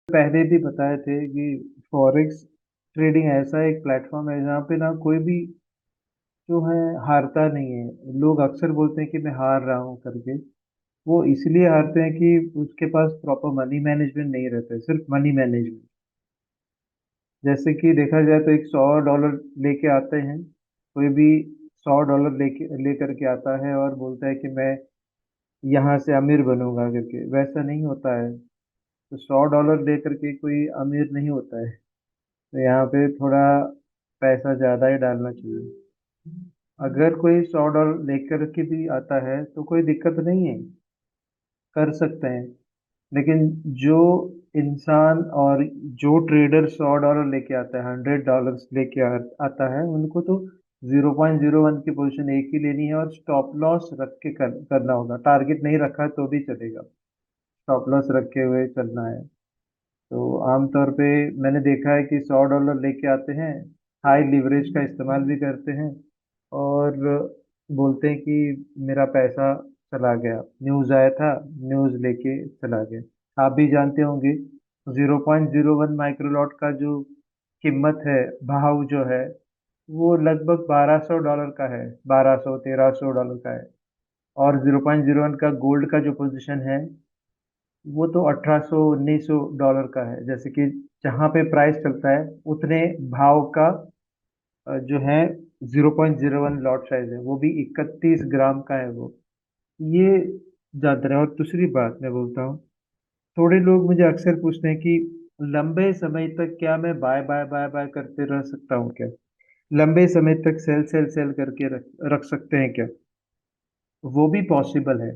पहले भी बताए थे कि फॉरेक्स ट्रेडिंग ऐसा एक प्लेटफॉर्म है जहाँ पे ना कोई भी जो है हारता नहीं है। लोग अक्सर बोलते हैं कि मैं हार रहा हूँ करके। वो इसलिए हारते हैं कि उसके पास प्रॉपर मनी मैनेजमेंट नहीं रहता है, सिर्फ मनी मैनेजमेंट। जैसे कि देखा जाए तो एक $100 लेके आते हैं, कोई भी $100 लेकर के आता है और बोलता है कि मैं यहाँ से अमीर बनूंगा करके। वैसा नहीं होता है। तो $100 लेकर के कोई अमीर नहीं होता है। तो यहाँ पे थोड़ा पैसा ज्यादा ही डालना चाहिए। अगर कोई $100 लेकर के भी आता है तो कोई दिक्कत नहीं है, कर सकते हैं। लेकिन जो इंसान और जो ट्रेडर $100 लेके आता है, $100 लेके आता है, उनको तो 0.01 की पोजीशन एक ही लेनी है और स्टॉप लॉस रख के करना होगा। टारगेट नहीं रखा है तो भी चलेगा, स्टॉप लॉस रखे हुए चलना है। तो आमतौर पे मैंने देखा है कि $100 लेके आते हैं, हाई लिवरेज का इस्तेमाल भी करते हैं और बोलते हैं कि मेरा पैसा चला गया, न्यूज़ आया था, न्यूज़ लेके चला गया। आप भी जानते होंगे 0.01 माइक्रोलॉट का जो कीमत है, भाव जो है, वो लगभग $1200 का है, 1200-1300 का है। और 0.01 का गोल्ड का जो पोजीशन है, वो तो 1800-1900 का है। जैसे कि जहाँ पे प्राइस चलता है उतने भाव का जो है 0.01 लॉट साइज है, वो भी 31 ग्राम का है वो। ये ज्यादा है। और दूसरी बात मैं बोलता हूँ, थोड़े लोग मुझे अक्सर पूछते हैं कि लंबे समय तक क्या मैं बाय बाय बाय बाय करते रह सकता हूँ क्या? लंबे समय तक सेल सेल सेल करके रख सकते हैं क्या? वो भी पॉसिबल है।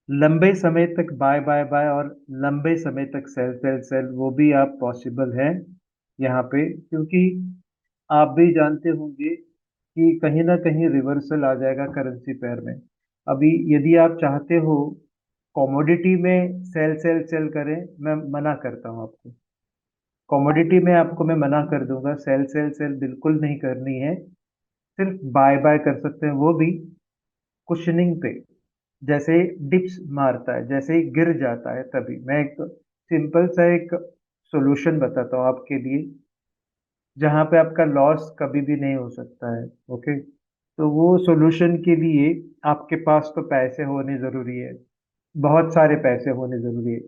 लंबे समय तक बाय बाय बाय और लंबे समय तक सेल सेल सेल, वो भी आप पॉसिबल है यहाँ पे। क्योंकि आप भी जानते होंगे कि कहीं ना कहीं रिवर्सल आ जाएगा करेंसी पेयर में। अभी यदि आप चाहते हो कमोडिटी में सेल सेल सेल करें, मैं मना करता हूँ आपको। कमोडिटी में आपको मैं मना कर दूंगा, सेल सेल सेल बिल्कुल नहीं करनी है। सिर्फ बाय बाय कर सकते हैं, वो भी कुशनिंग पे। जैसे डिप्स मारता है, जैसे ही गिर जाता है, तभी मैं एक सिंपल सा एक सॉल्यूशन बताता हूँ आपके लिए, जहाँ पे आपका लॉस कभी भी नहीं हो सकता है। ओके, तो वो सॉल्यूशन के लिए आपके पास तो पैसे होने जरूरी है, बहुत सारे पैसे होने जरूरी है।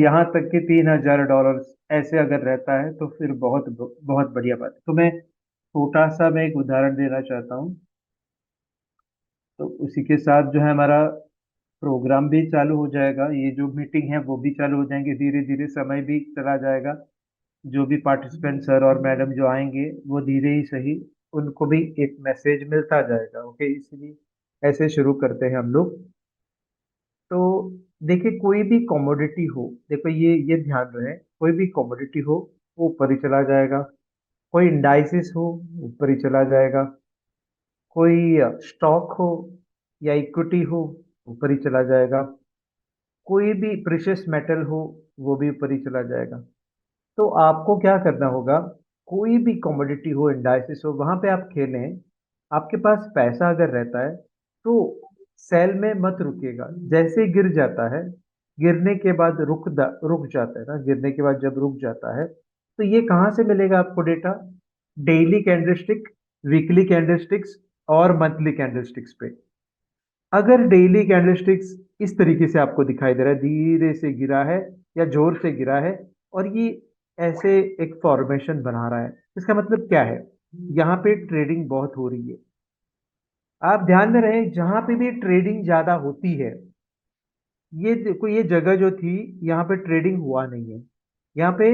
यहाँ तक कि $3000 ऐसे अगर रहता है तो फिर बहुत बहुत बढ़िया बात है। तो मैं छोटा सा मैं एक उदाहरण देना चाहता हूँ। तो उसी के साथ जो है हमारा प्रोग्राम भी चालू हो जाएगा, ये जो मीटिंग है वो भी चालू हो जाएंगे धीरे धीरे, समय भी चला जाएगा। जो भी पार्टिसिपेंट सर और मैडम जो आएंगे वो धीरे ही सही, उनको भी एक मैसेज मिलता जाएगा। ओके, इसलिए ऐसे शुरू करते हैं हम लोग। तो देखिए, कोई भी कमोडिटी हो, देखो ये ध्यान रहे, कोई भी कमोडिटी हो वो ऊपर ही चला जाएगा। कोई इंडाइसिस हो, ऊपर ही चला जाएगा। कोई स्टॉक हो या इक्विटी हो, ऊपर ही चला जाएगा। कोई भी प्रेशियस मेटल हो, वो भी ऊपर ही चला जाएगा। तो आपको क्या करना होगा, कोई भी कमोडिटी हो, इंडाइसिस हो, वहां पे आप खेलें। आपके पास पैसा अगर रहता है तो सेल में मत रुकिएगा। जैसे ही गिर जाता है, गिरने के बाद रुक जाता है ना, गिरने के बाद जब रुक जाता है, तो ये कहाँ से मिलेगा आपको data? Daily candlestick, weekly candlesticks और मंथली कैंडलस्टिक्स पे। अगर डेली कैंडलस्टिक्स इस तरीके से आपको दिखाई दे रहा है, धीरे से गिरा है या जोर से गिरा है, और ये ऐसे एक फॉर्मेशन बना रहा है, इसका मतलब क्या है? यहाँ पे ट्रेडिंग बहुत हो रही है। आप ध्यान में रहे, जहां पे भी ट्रेडिंग ज्यादा होती है, ये देखो, ये जगह जो थी, यहाँ पे ट्रेडिंग हुआ नहीं है। यहाँ पे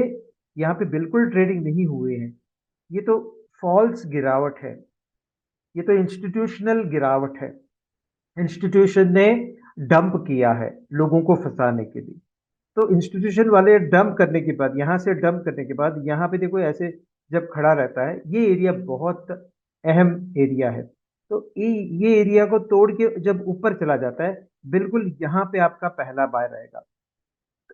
यहाँ पे बिल्कुल ट्रेडिंग नहीं हुए हैं। ये तो फॉल्स गिरावट है, ये तो इंस्टीट्यूशनल गिरावट है। इंस्टीट्यूशन ने डंप किया है लोगों को फंसाने के लिए। तो इंस्टीट्यूशन वाले डंप करने के बाद, यहाँ से डंप करने के बाद, यहाँ पे देखो ऐसे जब खड़ा रहता है, ये एरिया बहुत अहम एरिया है। तो ये एरिया को तोड़ के जब ऊपर चला जाता है, बिल्कुल यहाँ पे आपका पहला बाय रहेगा।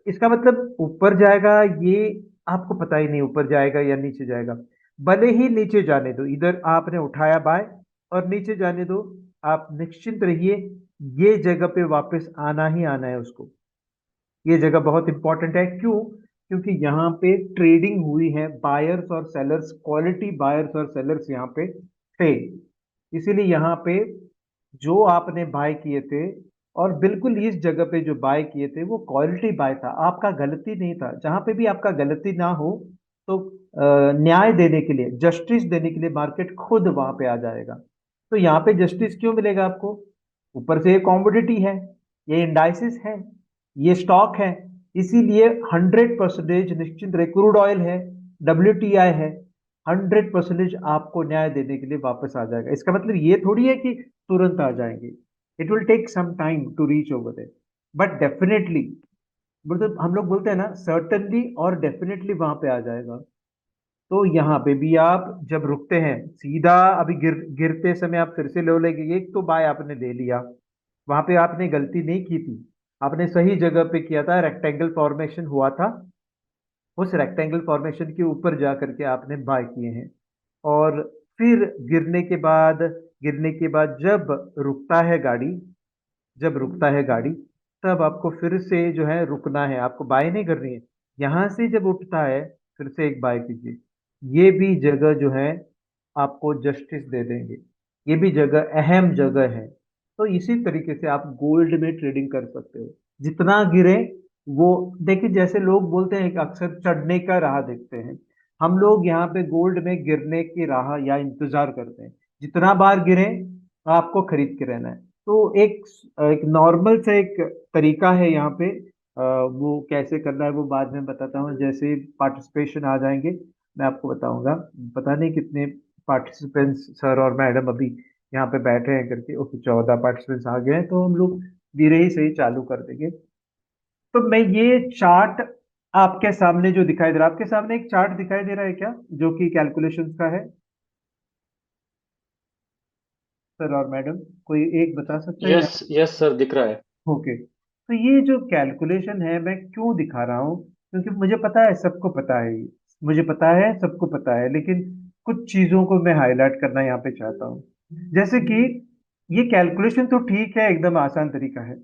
इसका मतलब ऊपर जाएगा, ये आपको पता ही नहीं ऊपर जाएगा या नीचे जाएगा। भले ही नीचे जाने दो, इधर आपने उठाया बाय और नीचे जाने दो, आप निश्चिंत रहिए, ये जगह पे वापस आना ही आना है उसको। ये जगह बहुत इंपॉर्टेंट है। क्यों? क्योंकि यहाँ पे ट्रेडिंग हुई है, बायर्स और सेलर्स, क्वालिटी बायर्स और सेलर्स यहाँ पे थे। इसीलिए यहाँ पे जो आपने बाय किए थे, और बिल्कुल इस जगह पे जो बाय किए थे वो क्वालिटी बाय था, आपका गलती नहीं था। जहां पे भी आपका गलती ना हो तो न्याय देने के लिए, जस्टिस देने के लिए मार्केट खुद वहां पे आ जाएगा। तो यहाँ पे जस्टिस क्यों मिलेगा आपको? ऊपर से ये कॉमोडिटी है, ये इंडाइसिस है, ये स्टॉक है, इसीलिए 100% निश्चिंत रहे। क्रूड ऑयल है, WTI है, 100% आपको न्याय देने के लिए वापस आ जाएगा। इसका मतलब ये थोड़ी है कि तुरंत आ जाएंगे, it will take some time to reach over there, but definitely, मतलब हम लोग बोलते हैं ना, सर्टनली और डेफिनेटली वहां पे आ जाएगा। तो यहाँ पे भी आप जब रुकते हैं सीधा, अभी गिरते समय आप फिर से लो लेंगे, एक तो बाय आपने ले लिया, वहां पे आपने गलती नहीं की थी, आपने सही जगह पे किया था, रेक्टेंगल फॉर्मेशन हुआ था, उस रेक्टेंगल फॉर्मेशन के ऊपर जा करके आपने बाय किए हैं। और फिर गिरने के बाद जब रुकता है गाड़ी, जब रुकता है गाड़ी, तब आपको फिर से जो है रुकना है, आपको बाय नहीं करनी है। यहां से जब उठता है फिर से एक बाय कीजिए। ये भी जगह जो है आपको जस्टिस दे देंगे, ये भी जगह अहम जगह है। तो इसी तरीके से आप गोल्ड में ट्रेडिंग कर सकते हो। जितना गिरे वो, देखिए जैसे लोग बोलते हैं कि अक्सर चढ़ने का राह देखते हैं, हम लोग यहाँ पे गोल्ड में गिरने की राह या इंतजार करते हैं। जितना बार गिरे आपको खरीद के रहना है। तो एक एक नॉर्मल सा एक तरीका है यहाँ पे, वो कैसे करना है वो बाद में बताता हूँ, जैसे पार्टिसिपेशन आ जाएंगे मैं आपको बताऊंगा। पता नहीं कितने पार्टिसिपेंट्स सर और मैडम अभी यहाँ पे बैठे हैं करके, ओके 14 पार्टिसिपेंट्स आ गए हैं, तो हम लोग धीरे ही सही चालू कर देंगे। तो मैं ये चार्ट आपके सामने जो दिखाई दे रहा है, आपके सामने एक चार्ट दिखाई दे रहा है क्या, जो कि कैलकुलेशंस का है? सर और मैडम कोई एक बता सकता है? यस यस सर, दिख रहा है। ओके, तो ये जो कैलकुलेशन है मैं क्यों दिखा रहा हूँ, क्योंकि मुझे पता है, सबको पता है ये, मुझे पता है सबको पता है, लेकिन कुछ चीजों को मैं हाईलाइट करना यहाँ पे चाहता हूँ। जैसे कि ये कैलकुलेशन तो ठीक है, एकदम आसान तरीका है,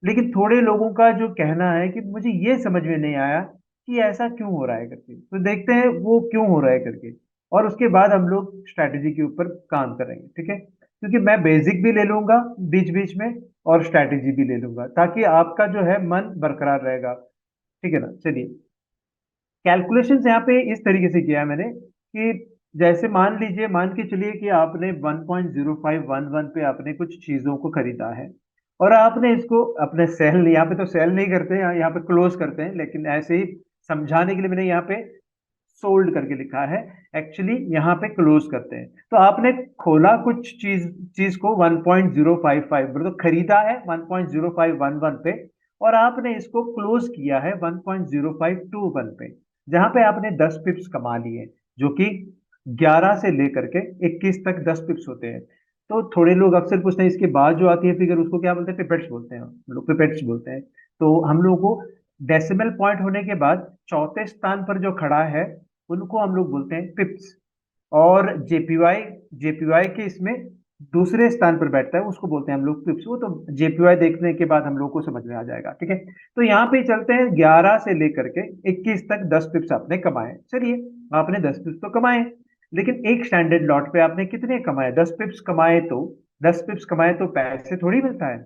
लेकिन थोड़े लोगों का जो कहना है कि मुझे ये समझ में नहीं आया कि ऐसा क्यों हो रहा है करके, तो देखते हैं वो क्यों हो रहा है करके, और उसके बाद हम लोग स्ट्रैटेजी के ऊपर काम करेंगे, ठीक है? क्योंकि मैं बेसिक भी ले लूंगा बीच बीच में, और स्ट्रैटेजी भी ले लूंगा, ताकि आपका जो है मन बरकरार रहेगा। ठीक है ना? चलिए, कैलकुलेशन यहाँ पे इस तरीके से किया है मैंने कि जैसे मान लीजिए, मान के चलिए कि आपने 1.0511 पे आपने कुछ चीजों को खरीदा है, और आपने इसको अपने सेल, यहाँ पे तो सेल नहीं करते, यहाँ पे क्लोज करते हैं, लेकिन ऐसे ही समझाने के लिए मैंने यहाँ पे सोल्ड करके लिखा है, एक्चुअली यहाँ पे क्लोज करते हैं। तो आपने खोला कुछ चीज चीज को 1.055, मतलब खरीदा है 1.0511 पे, और आपने इसको क्लोज किया है 1.0521 पे, जहां पे आपने 10 पिप्स कमा लिए, जो कि 11 से लेकर के 21 तक 10 पिप्स होते हैं। तो थोड़े लोग अक्सर पूछते हैं इसके बाद जो आती है फिगर, उसको क्या बोलते हैं? पिपेट्स बोलते हैं, हम लोग पिपेट्स बोलते हैं। तो हम लोग को डेसिमल पॉइंट होने के बाद चौथे स्थान पर जो खड़ा है उनको हम लोग बोलते हैं पिप्स। और जेपीवाई, जेपीवाई के इसमें दूसरे स्थान पर बैठता है, उसको बोलते हैं हम लोग पिप्स। वो तो जेपीवाई देखने के बाद हम लोग को समझ में आ जाएगा, ठीक है? तो यहाँ पे चलते हैं, 11 से लेकर के 21 तक 10 पिप्स आपने कमाए, चलिए, आपने 10 पिप्स तो कमाए, लेकिन एक स्टैंडर्ड लॉट पे आपने कितने कमाए? 10 पिप्स कमाए। तो 10 पिप्स कमाए तो पैसे थोड़ी मिलता है,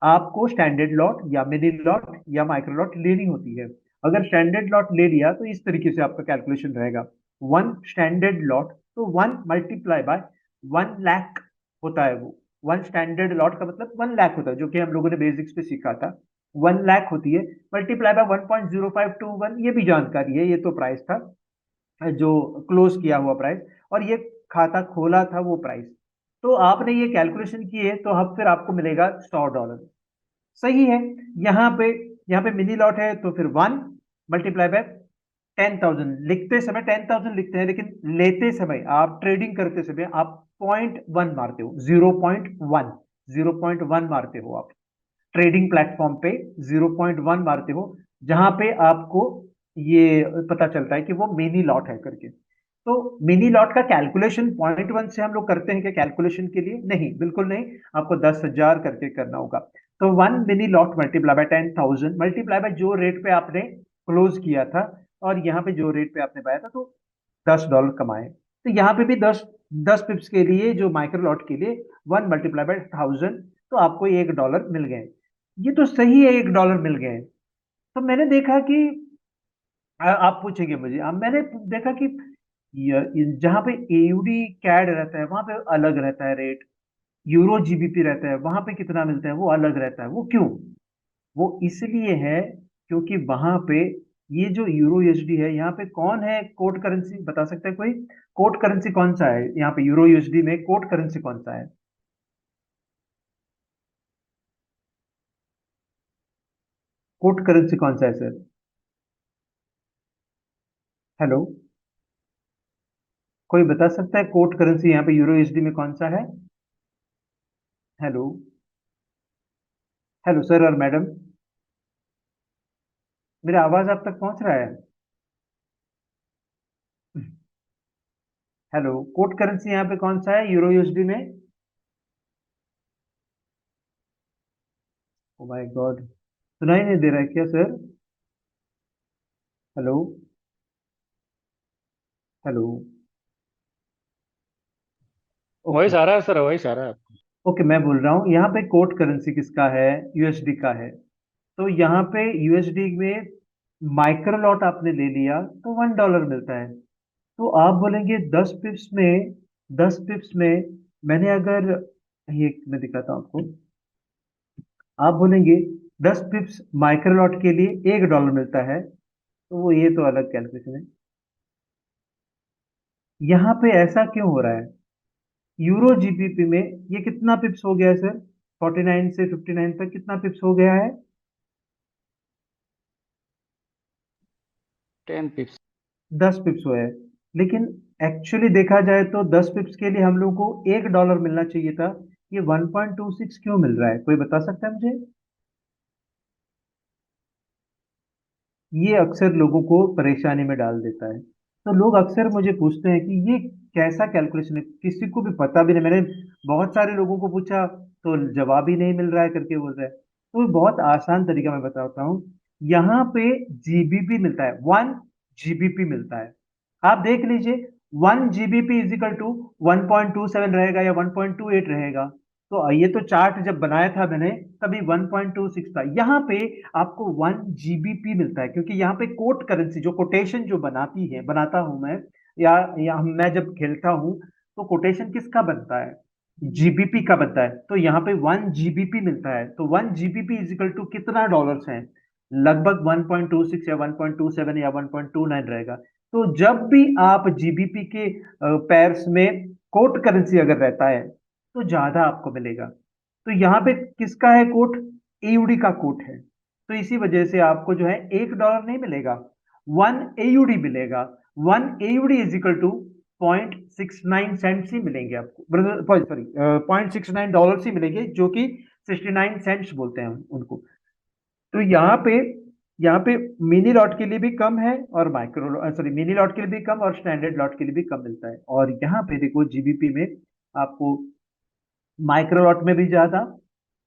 आपको स्टैंडर्ड लॉट या मिनी लॉट या माइक्रो लॉट लेनी होती है। अगर स्टैंडर्ड लॉट ले लिया तो इस तरीके से आपका कैलकुलेशन रहेगा, वन स्टैंडर्ड लॉट, तो 1 × 1 लाख होता है वो। वन स्टैंडर्ड लॉट का मतलब 1 लाख होता है, जो कि हम लोगों ने बेसिक्स पे सीखा था। 1 लाख होती है, मल्टीप्लाई बाय 1.0521, ये भी जानकारी है, ये तो प्राइस था जो क्लोज किया हुआ प्राइस, और ये खाता खोला था वो प्राइस। तो आपने ये कैलकुलेशन किए तो अब फिर आपको मिलेगा $100, सही है। यहाँ पे यहाँ पे मिनी लॉट है, तो फिर 1 × 10,000, लिखते समय 10,000 लिखते हैं, लेकिन लेते समय, आप ट्रेडिंग करते समय आप 0.1 मारते हो, 0.1, 0.1 मारते हो आप ट्रेडिंग प्लेटफॉर्म पे, 0.1 मारते हो, जहां पे आपको ये पता चलता है कि वो मिनी लॉट है करके। तो मिनी लॉट का कैलकुलेशन 0.1 से हम लोग करते हैं क्या कैलकुलेशन के लिए? नहीं, बिल्कुल नहीं, आपको 10,000 करके करना होगा। तो 1 मिली lot multiply by 10,000 multiply by जो रेट पे आपने क्लोज किया था, और यहाँ पे जो रेट पे आपने पाया था, तो $10 कमाए। तो यहाँ पे भी 10 पिप्स के लिए, जो माइक्रो लॉट के लिए 1 मल्टीप्लाई बाय 1000, तो आपको $1 मिल गए। ये तो सही है, $1 मिल गए। तो मैंने देखा कि आप पूछेंगे मुझे, अब मैंने देखा कि जहाँ पे एयूडी कैड रहता है वहां पे अलग रहता है रेट, यूरो जीबीपी रहता है वहां पे कितना मिलता है वो अलग रहता है। वो क्यों? वो इसलिए है क्योंकि वहां पे ये जो यूरो यूएसडी है, यहाँ पे कौन है कोड करेंसी, बता सकता है कोई? कोड करेंसी कौन सा है यहाँ पे यूरो यूएसडी में? कोड करेंसी कौन सा है? कोड करेंसी कौन सा है सर? हेलो, कोई बता सकता है कोड करेंसी यहाँ पे यूरो यूएसडी में कौन सा है? हेलो, हेलो सर और मैडम, मेरा आवाज आप तक पहुंच रहा है? हेलो, कोड करेंसी यहाँ पे कौन सा है यूरो यूएसडी में? ओ माय गॉड, सुनाई नहीं दे रहा है क्या सर? Hello, hello. वही ओके, सारा है सर, वही सारा है। ओके, मैं बोल रहा हूँ यहाँ पे कोड करेंसी किसका है? यूएसडी का है। तो यहाँ पे यूएसडी में माइक्रो लॉट आपने ले लिया तो $1 मिलता है। तो आप बोलेंगे 10 पिप्स में, 10 पिप्स में मैंने अगर, ये मैं दिखाता हूँ आपको, आप बोलेंगे 10 पिप्स माइक्रो लॉट के लिए $1 मिलता है, तो वो ये तो अलग कैलकुलेशन है। यहाँ पे ऐसा क्यों हो रहा है? यूरो जीबीपी में ये कितना पिप्स हो गया है सर? 49 से 59 तक कितना पिप्स हो गया है? 10 पिप्स। 10 पिप्स हुए हैं। लेकिन एक्चुअली देखा जाए तो 10 पिप्स के लिए हम लोग को $1 मिलना चाहिए था। ये 1.26 क्यों मिल रहा है? कोई बता सकता है मुझे? ये अक्सर लोगों को परेशानी में डाल देता है। तो लोग अक्सर मुझे पूछते हैं कि ये कैसा कैलकुलेशन है, किसी को भी पता भी नहीं। मैंने बहुत सारे लोगों को पूछा तो जवाब ही नहीं मिल रहा है करके बोल रहे हैं। तो बहुत आसान तरीका मैं बताता हूँ। यहाँ पे जीबीपी मिलता है, 1 जीबीपी मिलता है। आप देख लीजिए, 1 जीबीपी इजिकल टू 1.27 रहेगा या 1.28 रहेगा। तो ये तो चार्ट जब बनाया था मैंने, तभी 1.26 था। यहाँ पे आपको 1 जीबीपी मिलता है, क्योंकि यहाँ पे कोट करेंसी जो कोटेशन जो बनाता हूं मैं, या मैं जब खेलता हूं, तो कोटेशन किसका बनता है? जीबीपी का बनता है। तो यहाँ पे 1 जीबीपी मिलता है। तो 1 जीबीपी इजिकल टू कितना डॉलर्स है? लगभग 1.26 या 1.27 या 1.29 रहेगा। तो जब भी आप जीबीपी के पैर्स में कोट करेंसी अगर रहता है, तो ज्यादा आपको मिलेगा। तो यहाँ पे किसका है कोट? एयूडी का कोट है। तो इसी वजह से आपको जो है $1 नहीं मिलेगा, 1 एयूडी मिलेगा। 1 एयूडी इज इक्वल टू 0.69 ही मिलेंगे आपको, सॉरी, $0.69 ही मिलेंगे, जो कि 69 सेंट्स बोलते हैं उनको। तो यहाँ पे मिनी लॉट के लिए भी कम है, और माइक्रो सॉरी मिनी लॉट के लिए भी कम, और स्टैंडर्ड लॉट के लिए भी कम मिलता है। और यहाँ पे देखो जीबीपी में आपको माइक्रो लॉट में भी ज्यादा,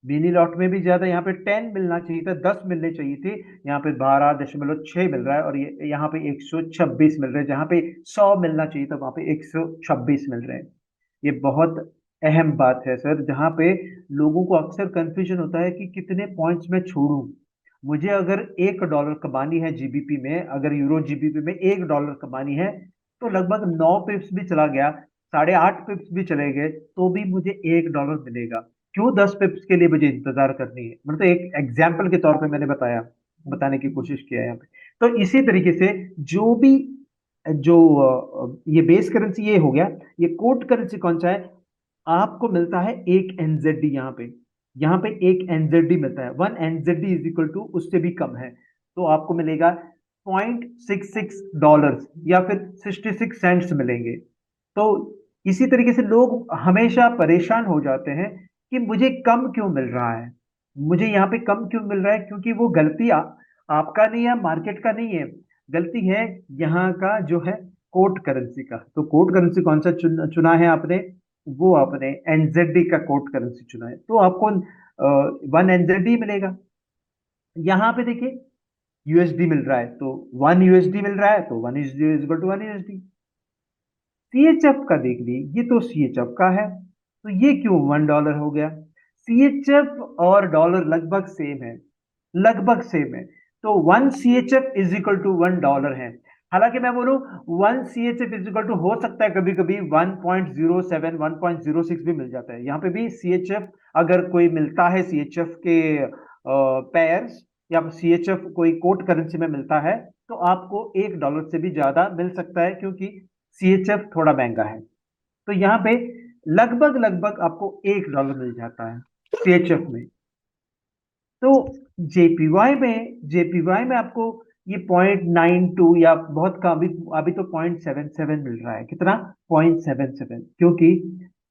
मिनी लॉट में भी ज्यादा। यहाँ पे 10 मिलना चाहिए था, 10 मिलने चाहिए थे, यहाँ पे 12.6 मिल रहा है। और ये यहाँ पे 126 मिल रहे हैं, जहाँ पे 100 मिलना चाहिए था वहां पे 126 मिल रहे हैं। ये बहुत अहम बात है सर, जहाँ पे लोगों को अक्सर कंफ्यूजन होता है कि कितने पॉइंट्स में छोड़ूं। मुझे अगर $1 कमानी है जीबीपी में, अगर यूरो जीबीपी में $1 कमानी है, तो लगभग 9 पिप्स भी चला गया, 8.5 पिप्स भी चले गए, तो भी मुझे $1 मिलेगा। क्यों 10 पिप्स के लिए मुझे इंतजार करनी है? मतलब एक एग्जाम्पल के तौर पे मैंने बताने की कोशिश किया है यहाँ पे। तो इसी तरीके से जो भी, जो ये बेस करेंसी ये हो गया। ये कोड करेंसी कौन सा है? आपको मिलता है एक एनजेडी। यहाँ पे एक एनजेडी मिलता है। 1 एनजेडी इज इक्वल टू, उससे भी कम है, तो आपको मिलेगा $0.66 या फिर 66 सेंट्स मिलेंगे। तो इसी तरीके से लोग हमेशा परेशान हो जाते हैं कि मुझे कम क्यों मिल रहा है, मुझे यहाँ पे कम क्यों मिल रहा है। क्योंकि वो गलती आपका नहीं है, मार्केट का नहीं है, गलती है यहाँ का जो है कोट करेंसी का। तो कोट करेंसी कौन सा चुना है आपने? वो आपने एनजेडी का कोट करेंसी चुना है। तो आपको वन एनजेडी मिलेगा। यहाँ पे देखिए यूएसडी मिल रहा है, तो वन यूएसडी मिल रहा है, तो one is equal to one USD. CHF का देख ली, ये तो सीएचएफ का है, तो ये क्यों $1 हो गया? सीएचएफ और डॉलर लगभग सेम है, लगभग सेम है। तो one CHF is equal to $1 है। हालांकि मैं बोलूं one CHF is equal to हो सकता है कभी कभी 1.07 1.06 भी मिल जाता है। यहाँ पे भी सीएचएफ अगर कोई मिलता है, सीएचएफ के पेयर्स या सीएचएफ कोई कोट करेंसी में मिलता है, तो आपको $1 से भी ज्यादा मिल सकता है, क्योंकि सीएचएफ थोड़ा महंगा है। तो यहाँ पे लगभग लगभग आपको $1 मिल जाता है सीएचएफ में। तो जेपीवाई में आपको ये 0.92 या बहुत कम, अभी अभी तो 0.77 मिल रहा है। कितना? 0.77। क्योंकि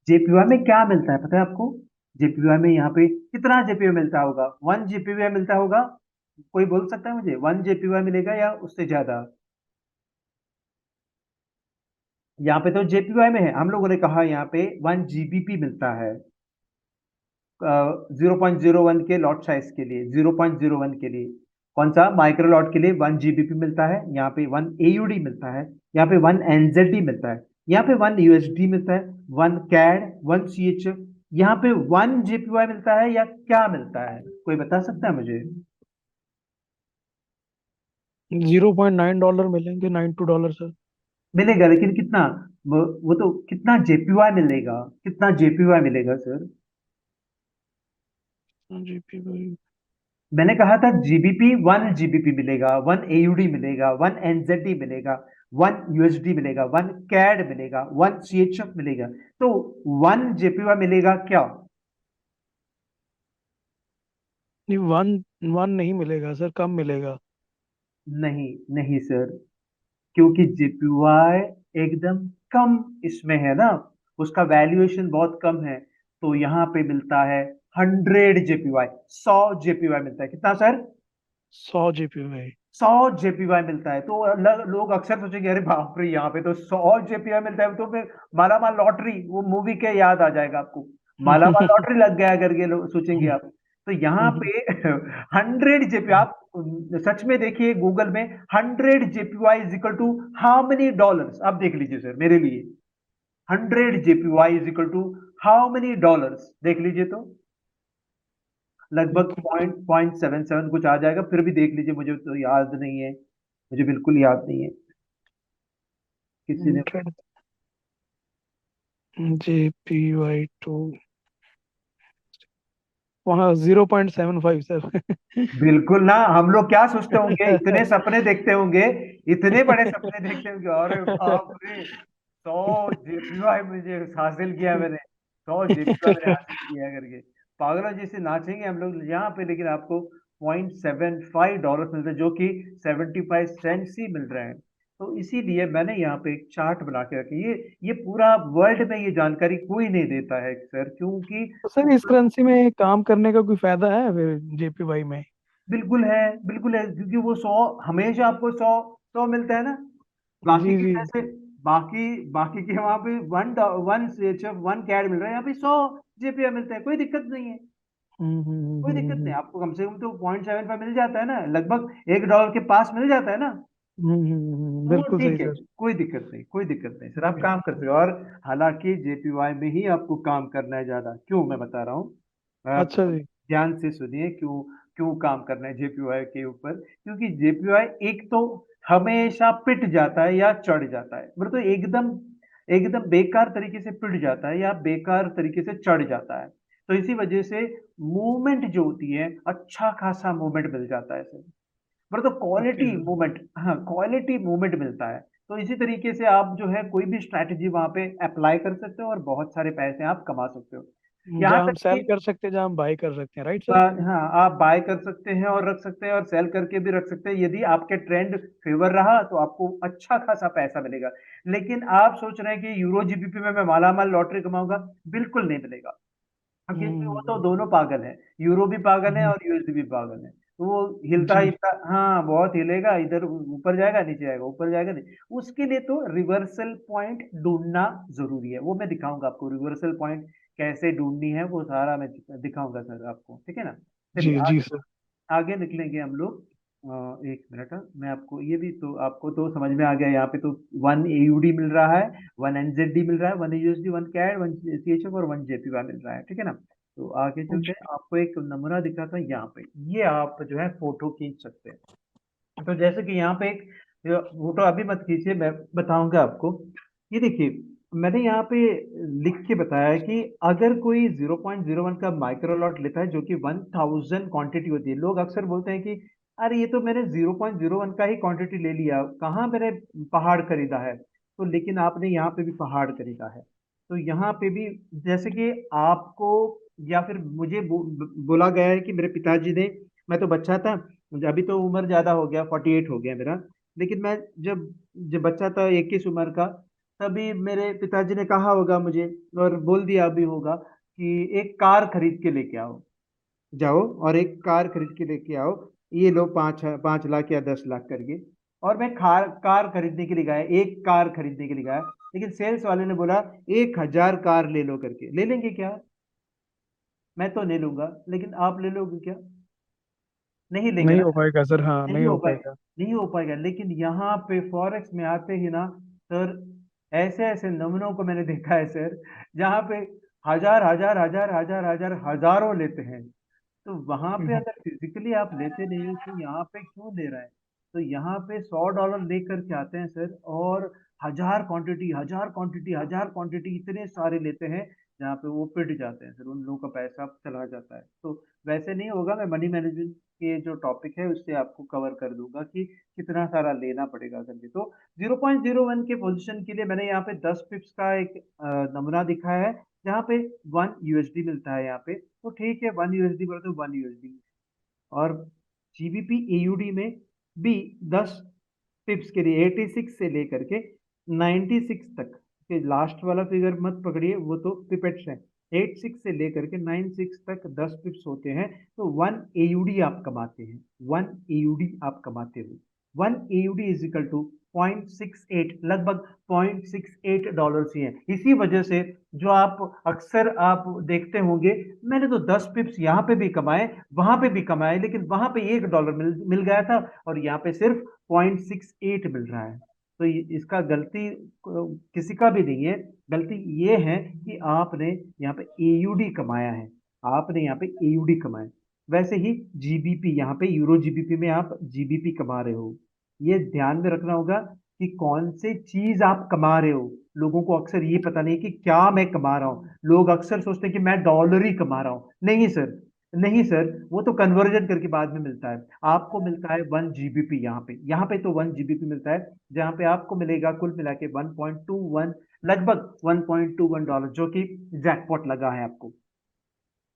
जेपीवाई में क्या मिलता है पता है आपको? जेपीवाई में यहाँ पे कितना जेपीवाई मिलता होगा? 1 जेपीवाई मिलता होगा। कोई बोल सकता है मुझे 1 जेपीवाई मिलेगा या उससे ज्यादा? यहाँ पे तो जेपीवाई में है, हम लोगों ने कहा यहाँ पे 1 जीबीपी मिलता है। 0.01 के लॉट साइज के लिए, 0.01 के लिए कौन सा माइक्रो लॉट के लिए 1 जीबीपी मिलता है। यहाँ पे 1 एयूडी मिलता है, यहाँ पे 1 एनजेडी मिलता है, यहाँ पे 1 यूएसडी मिलता है, 1 कैड, 1 सीएचएफ। यहाँ पे 1 जेपीवाई मिलता है या क्या मिलता है? कोई बता सकता है मुझे? $0.9 मिलेंगे, $92 सर। मिलेगा, लेकिन कितना? वो तो कितना जेपीवाई मिलेगा? कितना जेपीवाई मिलेगा सर? जीपी। मैंने कहा था जीबीपी, 1 जीबीपी मिलेगा, 1 एयूडी मिलेगा, 1 एनजेडी मिलेगा, 1 यूएसडी मिलेगा, 1 कैड मिलेगा, 1 सीएचएफ मिलेगा। तो 1 जेपीवाई मिलेगा क्या? नहीं, वन वन नहीं मिलेगा सर, कम मिलेगा। नहीं नहीं सर, क्योंकि जेपीवाई एकदम कम इसमें है ना, उसका वैल्यूएशन बहुत कम है। तो यहाँ पे मिलता है 100 जेपीवाई, 100 जेपीवाई मिलता है। कितना सर? 100 जीपी भाई। 100 जेपीवाई मिलता है। तो लोग अक्सर सोचेंगे अरे बाप रे, यहाँ पे तो 100 जेपीवाई मिलता है, तो फिर मालामाल लॉटरी, वो मूवी के याद आ जाएगा आपको, मालामाल लॉटरी लग गया करके लोग सोचेंगे आप। तो यहाँ पे 100 जेपी, आप सच में देखिए गूगल में, 100 JPY is equal to how many dollars, आप देख लीजिए सर मेरे लिए। 100 JPY is equal to how many dollars, देख लीजिए तो लगभग 0.77 कुछ आ जाएगा। फिर भी देख लीजिए, मुझे तो याद नहीं है, मुझे बिल्कुल याद नहीं है। किसी ने JPY2 वहाँ 0.75 सर। बिल्कुल ना, हम लोग क्या सोचते होंगे, इतने सपने देखते होंगे, इतने बड़े सपने देखते होंगे, अरे बाप रे 100 जेपीवाई मुझे हासिल किया मैंने, 100 जेपीवाई मैंने हासिल किया करके पागलों जैसे नाचेंगे हम लोग यहाँ पे। लेकिन आपको $0.75 मिलते हैं, जो कि 75 सेंट्स ही मिल रहे हैं। तो इसीलिए मैंने यहाँ पे एक चार्ट बना के रखी। ये पूरा वर्ल्ड में ये जानकारी कोई नहीं देता है सर, क्योंकि तो सर इस करेंसी में काम करने का कोई फायदा है फिर JPY में? बिल्कुल है, बिल्कुल है, क्योंकि वो 100 हमेशा आपको 100 मिलता है ना। बाकी जी के जी। जैसे बाकी बाकी के वहां पे 1 सीएचएफ 1 कैड मिल रहा है, यहाँ पे 100 जेपीआई मिलता है, कोई दिक्कत नहीं है। कोई दिक्कत नहीं, आपको कम से कम तो 0.75 मिल जाता है ना, लगभग $1 के पास मिल जाता है ना। तो वो बिल्कुल सही ठीक है, सर। कोई दिक्कत नहीं, कोई दिक्कत नहीं सर, आप काम कर सकते हो। और हालांकि जेपीवाई में ही आपको काम करना है ज्यादा, क्यों मैं बता रहा हूँ, आप अच्छा जी। ध्यान से सुनिए क्यों, क्यों काम करना है जेपीवाई के ऊपर। क्योंकि जेपीवाई एक तो हमेशा पिट जाता है या चढ़ जाता है, मतलब तो एकदम एकदम बेकार तरीके से पिट जाता है या बेकार तरीके से चढ़ जाता है। तो इसी वजह से मूवमेंट जो होती है, अच्छा खासा मूवमेंट मिल जाता है सर, मतलब तो ओके क्वालिटी सर। मूवमेंट, हाँ क्वालिटी मूवमेंट मिलता है। तो इसी तरीके से आप जो है कोई भी स्ट्रैटेजी वहां पे अप्लाई कर सकते हो और बहुत सारे पैसे आप कमा सकते हो। यहाँ जहाँ हम तक सेल कि कर सकते हैं, जहाँ हम बाई कर सकते हैं, राइट सर? हाँ, आप बाय कर सकते हैं और रख सकते हैं और सेल करके भी रख सकते हैं। यदि आपके ट्रेंड फेवर रहा तो आपको अच्छा खासा पैसा मिलेगा। लेकिन आप सोच रहे हैं कि यूरो जीबीपी में मैं मालामाल लॉटरी कमाऊंगा, बिल्कुल नहीं मिलेगा। क्योंकि वो तो हम्म। दोनों पागल है, यूरो भी पागल है हम्म, और यूएसडी भी पागल है। तो वो हिलता जी। हिलता, हाँ बहुत हिलेगा, इधर ऊपर जाएगा नीचे जाएगा, ऊपर जाएगा नहीं। उसके लिए तो रिवर्सल पॉइंट ढूंढना जरूरी है, वो मैं दिखाऊंगा आपको रिवर्सल पॉइंट कैसे ढूंढनी है वो सारा मैं दिखाऊंगा सर आपको, ठीक है ना। चलिए जी जी आगे सर। आगे निकलेंगे हम लोग। एक मिनट, मैं आपको ये भी तो आपको तो समझ में आ गया, यहाँ पे तो 1 AUD मिल रहा है, 1 NZD मिल रहा है, 1 USD, 1 CAD, 1 CHF और 1 JPY मिल रहा है, ठीक है ना। तो आगे चलते जी हैं, आपको एक नमूना दिखाता हूँ यहाँ पे। ये आप जो है फोटो खींच सकते हैं। तो जैसे कि यहाँ पे एक फोटो अभी मत खींचिए, मैं बताऊंगा आपको। ये देखिए, मैंने यहाँ पे लिख के बताया है कि अगर कोई 0.01 का माइक्रोलॉट लेता है जो कि 1000 क्वांटिटी होती है, लोग अक्सर बोलते हैं कि अरे ये तो मैंने 0.01 का ही क्वांटिटी ले लिया, कहाँ मैंने पहाड़ खरीदा है। तो लेकिन आपने यहाँ पे भी पहाड़ खरीदा है। तो यहाँ पे भी जैसे कि आपको या फिर मुझे बोला गया है कि मेरे पिताजी ने, मैं तो बच्चा था, मुझे अभी तो उम्र ज्यादा हो गया, 48 हो गया मेरा, लेकिन मैं जब जब बच्चा था 21 उम्र का, तभी मेरे पिताजी ने कहा होगा मुझे, और बोल दिया भी होगा कि एक कार खरीद के लेके आओ, जाओ और एक कार खरीद के लेके आओ, ये लो 5 5 लाख या 10 लाख करके। और मैं कार खरीदने के लिए गया, एक कार खरीदने के लिए गया, लेकिन सेल्स वाले ने बोला 1,000 कार ले लो करके। ले लेंगे क्या? मैं तो नहीं लूंगा, लेकिन आप ले लोगे क्या? नहीं लेंगे नहीं ना हो सर। पाएगा सर, हाँ नहीं नहीं हो हो पाएगा, पाएगा। नहीं हो पाएगा। लेकिन यहाँ पे फॉरेक्स में आते ही ना सर, ऐसे ऐसे नमूनों को मैंने देखा है सर, जहाँ पे हजार हजार हजार हजार हजार हजारों लेते हैं। तो वहां पे हम्म, अगर फिजिकली आप लेते नहीं हो तो यहाँ पे क्यों दे रहा है? तो यहाँ पे $100 लेकर के आते हैं सर, और हजार क्वांटिटी हजार क्वांटिटी हजार क्वांटिटी इतने सारे लेते हैं, जहाँ पे वो पिट जाते हैं सर, उन लोगों का पैसा चला जाता है। तो वैसे नहीं होगा, मैं मनी मैनेजमेंट के जो टॉपिक है उससे आपको कवर कर दूंगा कि कितना सारा लेना पड़ेगा करके। तो 0.01 के पोजीशन के लिए मैंने यहाँ पे 10 पिप्स का एक नमूना दिखाया है, जहाँ पे 1 USD मिलता है यहाँ पे। तो ठीक है, 1 USD बोले तो 1 USD। और GBP AUD में भी 10 पिप्स के लिए 86 से लेकर के 96 तक के, लास्ट वाला फिगर मत पकड़िए, वो तो पिपेट्स है। 86 से लेकर के 96 तक 10 पिप्स होते हैं, तो 1 AUD आप कमाते हैं। 1 AUD आप कमाते हो। 1 AUD इज इक्वल टू 0.68, लगभग $0.68 ही है। इसी वजह से जो आप अक्सर आप देखते होंगे, मैंने तो 10 पिप्स यहाँ पे भी कमाए, वहां पे भी कमाए, लेकिन वहां पे $1 मिल गया था, और यहाँ पे सिर्फ 0.68 मिल रहा है। तो इसका गलती किसी का भी नहीं है, गलती ये है कि आपने यहाँ पे AUD कमाया है, आपने यहाँ पे AUD कमाया। वैसे ही GBP, यहाँ पे यूरो GBP में आप GBP कमा रहे हो। ये ध्यान में रखना होगा कि कौन से चीज आप कमा रहे हो। लोगों को अक्सर ये पता नहीं कि क्या मैं कमा रहा हूँ, लोग अक्सर सोचते हैं कि मैं डॉलर ही कमा रहा हूँ। नहीं सर, नहीं सर, वो तो कन्वर्जन करके बाद में मिलता है। आपको मिलता है 1 GBP, यहाँ पे तो 1 GBP मिलता है, जहाँ पे आपको मिलेगा कुल मिला के 1.21, लगभग $1.21, जो कि जैकपॉट लगा है आपको।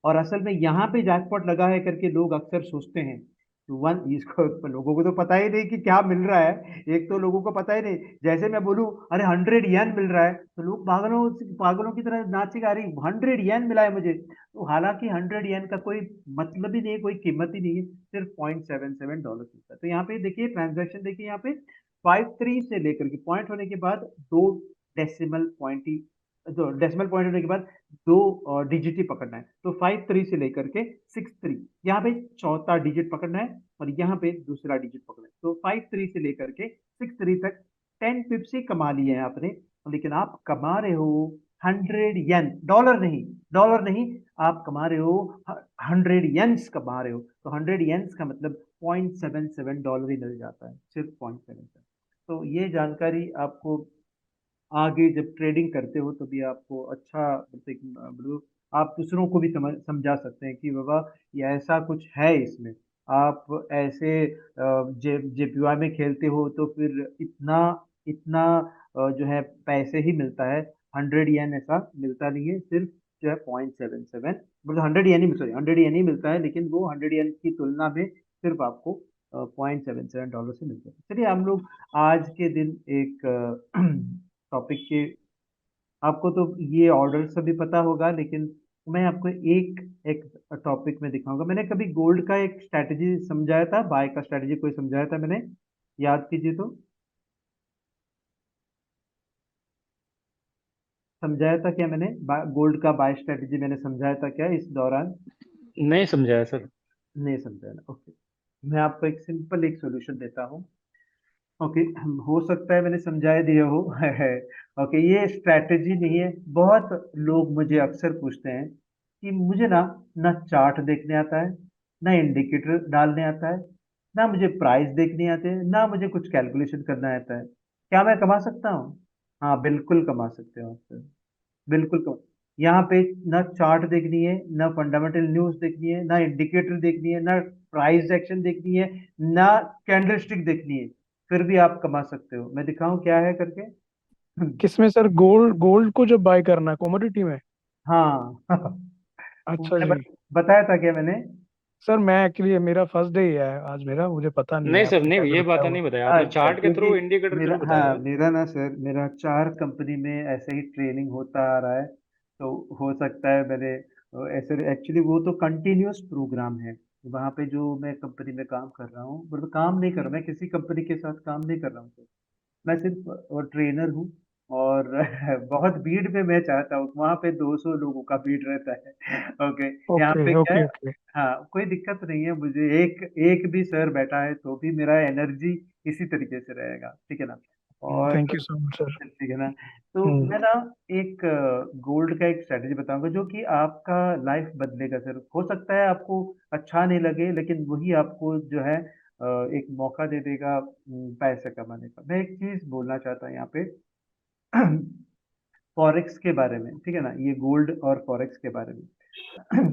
और असल में यहाँ पे जैकपॉट लगा है करके लोग अक्सर सोचते हैं कि वन इसको, लोगों को तो पता ही नहीं कि क्या मिल रहा है। एक तो लोगों को पता ही नहीं, जैसे मैं बोलूं अरे 100 येन मिल रहा है, तो लोग पागलों पागलों की तरह नाचेगा, अरे 100 येन मिला है मुझे। तो हालांकि 100 येन का कोई मतलब ही नहीं है, कोई कीमत ही नहीं है, सिर्फ $0.77 मिलता है। तो यहाँ पे देखिए ट्रांजेक्शन, देखिए यहाँ पे 53 से लेकर के पॉइंट होने के बाद डेसिमल पॉइंट दो डेसिमल पॉइंट होने के बाद दो डिजिट ही पकड़ना है। तो 53 से लेकर के 63, यहाँ पे चौथा डिजिट पकड़ना है, और यहाँ पे दूसरा डिजिट पकड़ना है। तो 53 से लेकर के 63 तक 10 पिप्स ही कमा लिए हैं आपने, लेकिन आप कमा रहे हो 100 येन, डॉलर नहीं, डॉलर नहीं, आप कमा रहे हो 100 येन्स कमा रहे हो। तो 100 येन्स का मतलब $0.77 ही मिल जाता है, सिर्फ 0.77। तो ये जानकारी आपको आगे जब ट्रेडिंग करते हो तो भी आपको अच्छा, मतलब आप दूसरों को भी समझा सकते हैं कि बाबा ये ऐसा कुछ है इसमें। आप ऐसे JPY में खेलते हो तो फिर इतना इतना जो है पैसे ही मिलता है। 100 येन ऐसा मिलता नहीं है, सिर्फ जो है 0.77, मतलब 100 येन ही, सॉरी 100 येन ही मिलता है, लेकिन वो 100 येन की तुलना में सिर्फ आपको $0.77 से मिलता है। चलिए हम लोग आज के दिन एक टॉपिक के, आपको तो ये ऑर्डर सभी पता होगा, लेकिन मैं आपको एक एक टॉपिक में दिखाऊंगा। मैंने कभी गोल्ड का एक स्ट्रैटेजी समझाया था, बाय का स्ट्रैटेजी कोई समझाया था मैंने, याद कीजिए तो। समझाया था क्या मैंने? गोल्ड का बाय स्ट्रेटेजी मैंने समझाया था क्या इस दौरान? नहीं समझाया सर। नहीं समझाया ना, ओके। मैं आपको एक सिंपल एक सॉल्यूशन देता हूँ। ओके, हो सकता है मैंने समझा दिया हो। ओके, ये स्ट्रैटेजी नहीं है। बहुत लोग मुझे अक्सर पूछते हैं कि मुझे ना चार्ट देखने आता है, ना इंडिकेटर डालने आता है, ना मुझे प्राइस देखने आते हैं, ना मुझे कुछ कैलकुलेशन करना आता है। क्या मैं कमा सकता हूँ? हाँ, बिल्कुल कमा सकते हो आप सर। बिल्कुल कम। यहाँ पे ना चार्ट देखनी है, ना फंडामेंटल न्यूज देखनी है, ना इंडिकेटर देखनी है, ना प्राइस एक्शन देखनी है, ना कैंडलस्टिक देखनी है, फिर भी आप कमा सकते हो। मैं दिखाऊं क्या है करके? किसमें सर? गोल्ड गोल्ड को जब बाय करना है कमोडिटी में? हाँ। अच्छा मैंने जी। बताया था क्या मैंने? सर मैं एक्चुअली, मेरा फर्स्ट डे ही है आज मेरा, मुझे पता नहीं है नहीं सर, आपने नहीं कैसे ये बात बताया नहीं हुआ। बताया आपने, अच्छा, चार्ट के क्योंकि थ्रू इंडिकेटर के मेरा, थ्रू बताया हाँ, है। मेरा ना सर, मेरा 4 कंपनी में ऐसे ही ट्रेनिंग होता आ रहा है, तो हो सकता है मैंने ऐसे, एक्चुअली वो तो कंटिन्यूअस प्रोग्राम है। वहाँ पे जो मैं कंपनी में काम कर रहा हूँ, मतलब काम नहीं कर रहा, मैं किसी कंपनी के साथ काम नहीं कर रहा हूँ, मैं सिर्फ ट्रेनर हूँ। और बहुत भीड़ में मैं चाहता हूँ, वहाँ पे 200 लोगों का भीड़ रहता है। ओके। यहाँ ओके पे क्या है? Okay okay. हाँ, कोई दिक्कत नहीं है मुझे, एक एक भी सर बैठा है तो भी मेरा एनर्जी इसी तरीके से रहेगा, ठीक है ना? और thank you so much sir. ठीक है ना? तो हम्म। मैं एक गोल्ड का एक स्ट्रेटेजी बताऊंगा जो कि आपका लाइफ बदलेगा सर। हो सकता है आपको अच्छा नहीं लगे, लेकिन वही आपको जो है एक मौका दे देगा पैसे कमाने का। मैं एक चीज बोलना चाहता हूँ यहाँ पे। फॉरेक्स के बारे में, ठीक है ना? ये गोल्ड और फॉरेक्स के बारे में।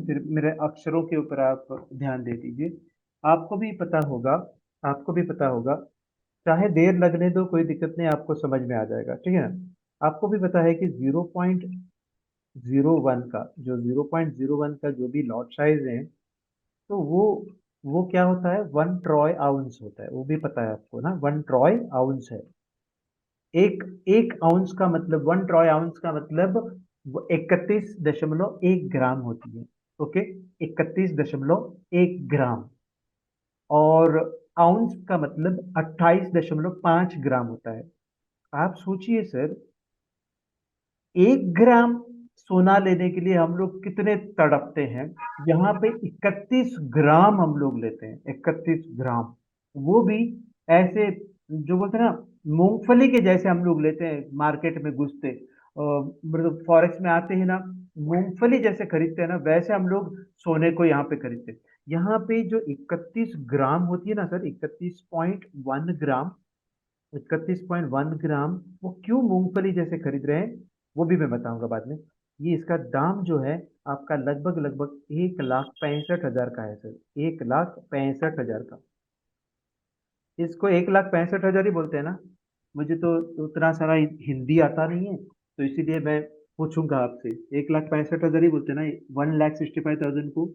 फिर मेरे अक्षरों के ऊपर आप ध्यान दे दीजिए। आपको भी पता होगा, आपको भी पता होगा, चाहे देर लगने दो, कोई दिक्कत नहीं, आपको समझ में आ जाएगा, ठीक है ना? आपको भी पता है कि 0.01 का, जो 0.01 का जो भी लॉट साइज है, तो वो क्या होता है? 1 ट्रॉय आउंस होता है। वो भी पता है आपको ना, 1 ट्रॉय आउंस है। एक एक आउंस का मतलब, 1 ट्रॉय आउंस का मतलब वो 31.1 ग्राम होती है। ओके, 31.1 ग्राम। और आउंस का मतलब 28.5 ग्राम होता है। आप सोचिए सर, 1 ग्राम सोना लेने के लिए हम लोग कितने तड़पते हैं। यहाँ पे 31 ग्राम हम लोग लेते हैं, 31 ग्राम। वो भी ऐसे, जो बोलते हैं ना, मूंगफली के जैसे हम लोग लेते हैं, मार्केट में घुसते, मतलब फॉरेक्स में आते हैं ना, मूंगफली जैसे खरीदते हैं ना, वैसे हम लोग सोने को यहाँ पे खरीदते हैं। यहाँ पे जो 31 ग्राम होती है ना सर, 31.1 ग्राम, 31.1 ग्राम, वो क्यों मूंगफली जैसे खरीद रहे हैं, वो भी मैं बताऊंगा बाद में। ये इसका दाम जो है आपका लगभग लगभग 1,65,000 का है सर, 1,65,000 का। इसको 1,65,000 ही बोलते हैं ना। मुझे तो उतना सारा हिंदी आता नहीं है, तो इसीलिए मैं पूछूंगा आपसे, 1,65,000 ही बोलते हैं ना, 1,65,000 को?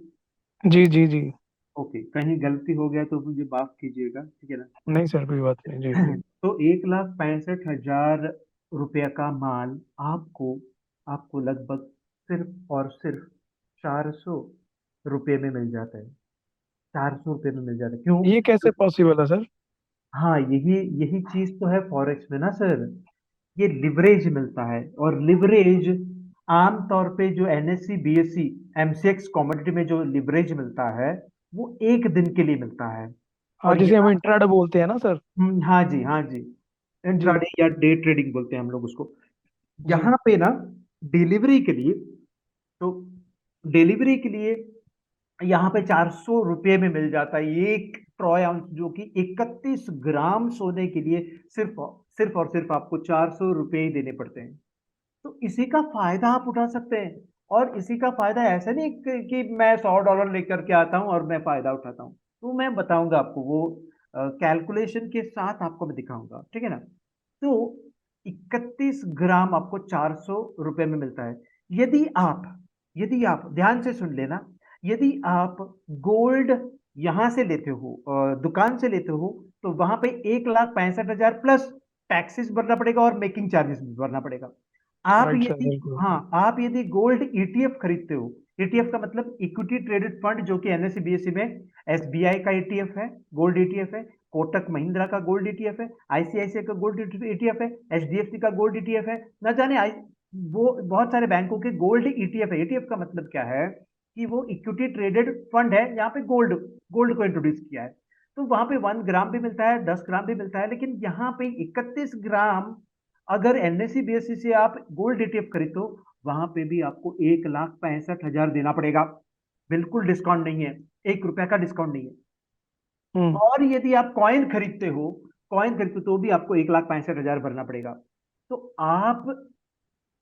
जी जी जी। ओके, कहीं गलती हो गया तो मुझे माफ कीजिएगा, ठीक है ना? नहीं सर, कोई बात नहीं जी। तो 1,65,000 रुपया का माल आपको आपको लगभग सिर्फ और सिर्फ 400 रुपये में मिल जाता है। 400 रुपये में मिल जाता है, क्यों? ये कैसे पॉसिबल है सर? हाँ, यही यही चीज तो है फॉरेक्स में ना सर। ये लिवरेज मिलता है, और लिवरेज आम तौर पे जो एनएससी बीएससी एमसीएक्स कमोडिटी में जो लिवरेज मिलता है, वो एक दिन के लिए मिलता है। हाँ, और जिसे हम यहाँ, इंट्राडे बोलते हैं ना सर। हाँ जी, हाँ जी, जी इंट्राडे या डे ट्रेडिंग बोलते हैं हम लोग उसको। जी। यहाँ पे ना डिलीवरी के लिए, तो डिलीवरी के लिए यहाँ पे 400 रुपये में मिल जाता है 1 ट्रॉय आउंस, जो कि 31 ग्राम सोने के लिए सिर्फ सिर्फ और सिर्फ आपको 400 रुपये ही देने पड़ते हैं। तो इसी का फायदा आप उठा सकते हैं। और इसी का फायदा ऐसा नहीं कि मैं $100 लेकर के आता हूँ और मैं फायदा उठाता हूँ। तो मैं बताऊंगा आपको, वो कैलकुलेशन के साथ आपको मैं दिखाऊंगा, ठीक है ना? तो 31 ग्राम आपको 400 रुपये में मिलता है। यदि आप यदि आप ध्यान से सुन लेना, यदि आप गोल्ड यहां से लेते हो, दुकान से लेते हो, तो वहां पे 1,65,000 प्लस टैक्सेस भरना पड़ेगा और मेकिंग चार्जेस भी भरना पड़ेगा। आप राइट सर, यदि बिल्कुल। हाँ, आप यदि गोल्ड ईटीएफ खरीदते हो, ईटीएफ का मतलब इक्विटी ट्रेडेड फंड, जो कि एनएससी बीएससी में एसबीआई का ईटीएफ है, गोल्ड ईटीएफ है, कोटक महिंद्रा का गोल्ड ईटीएफ है, आईसीआईसीआई का गोल्ड ईटीएफ है, एचडीएफसी का गोल्ड ईटीएफ है, न जाने वो बहुत सारे बैंकों के गोल्ड ईटीएफ है। ईटीएफ का मतलब क्या है कि वो इक्विटी ट्रेडेड फंड है, यहाँ पे गोल्ड गोल्ड को इंट्रोड्यूस किया है। तो वहां पे 1 ग्राम भी मिलता है, 10 ग्राम भी मिलता है, लेकिन यहाँ पे 31 ग्राम अगर एनएससी बीएससी से आप गोल्ड ईटीएफ खरीदो, वहां पे भी आपको 1,65,000 देना पड़ेगा। बिल्कुल डिस्काउंट नहीं है, 1 रुपया का डिस्काउंट नहीं है। हम्म। और यदि आप कॉइन खरीदते हो तो भी आपको 1,65,000 भरना पड़ेगा। तो आप,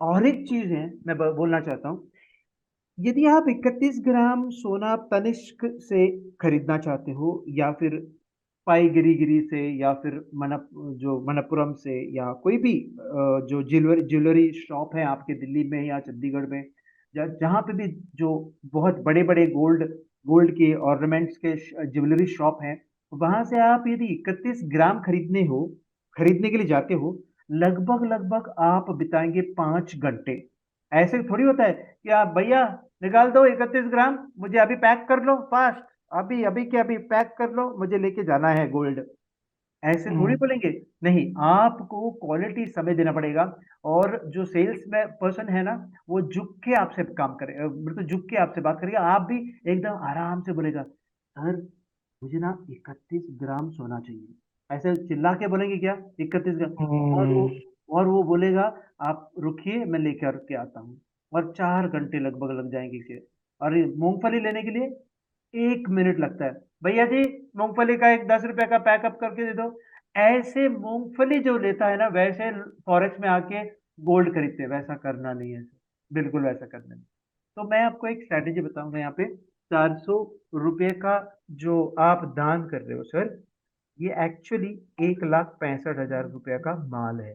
और एक चीज है मैं बोलना चाहता हूं, यदि आप 31 ग्राम सोना तनिष्क से खरीदना चाहते हो, या फिर पाईगिरीगिरी से, या फिर मनप्पुरम से, या कोई भी जो ज्वेलरी शॉप है आपके दिल्ली में या चंडीगढ़ में, जहां पे भी जो बहुत बड़े बड़े गोल्ड के ऑर्नामेंट्स के ज्वेलरी शॉप हैं, वहां से आप यदि 31 ग्राम खरीदने के लिए जाते हो, लगभग लगभग आप बिताएंगे 5 घंटे। ऐसे थोड़ी होता है कि आप भैया निकाल दो 31 ग्राम, मुझे अभी पैक कर लो फास्ट, अभी अभी के अभी पैक कर लो, मुझे लेके जाना है गोल्ड। ऐसे थोड़ी हम्म। बोलेंगे। नहीं, आपको क्वालिटी समय देना पड़ेगा। और जो सेल्स में पर्सन है ना, वो झुक के आपसे काम करे, मतलब झुक के आपसे बात करेगा। आप भी एकदम आराम से बोलेगा, सर मुझे ना 31 ग्राम सोना चाहिए। ऐसे चिल्ला के बोलेंगे क्या, 31 ग्राम? और वो हम्म। और वो बोलेगा, आप रुकिए मैं लेकर के आता हूँ। और 4 घंटे लगभग लग जाएंगे इसे। और ये मूंगफली लेने के लिए 1 मिनट लगता है, भैया जी मूंगफली का एक 10 रुपए का पैकअप करके दे दो। ऐसे मूंगफली जो लेता है ना, वैसे फॉरेक्स में आके गोल्ड खरीदते हैं। वैसा करना नहीं है, बिल्कुल वैसा करना नहीं। तो मैं आपको एक स्ट्रैटेजी बताऊंगा यहाँ पे। 400 रुपये का जो आप दान कर रहे हो सर, ये एक्चुअली 1,65,000 रुपये का माल है।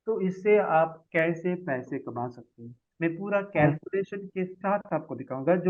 तो इससे आप कैसे पैसे कमा सकते हैं, मैं पूरा हम्म। कैलकुलेशन के साथ आपको दिखाऊंगा, जो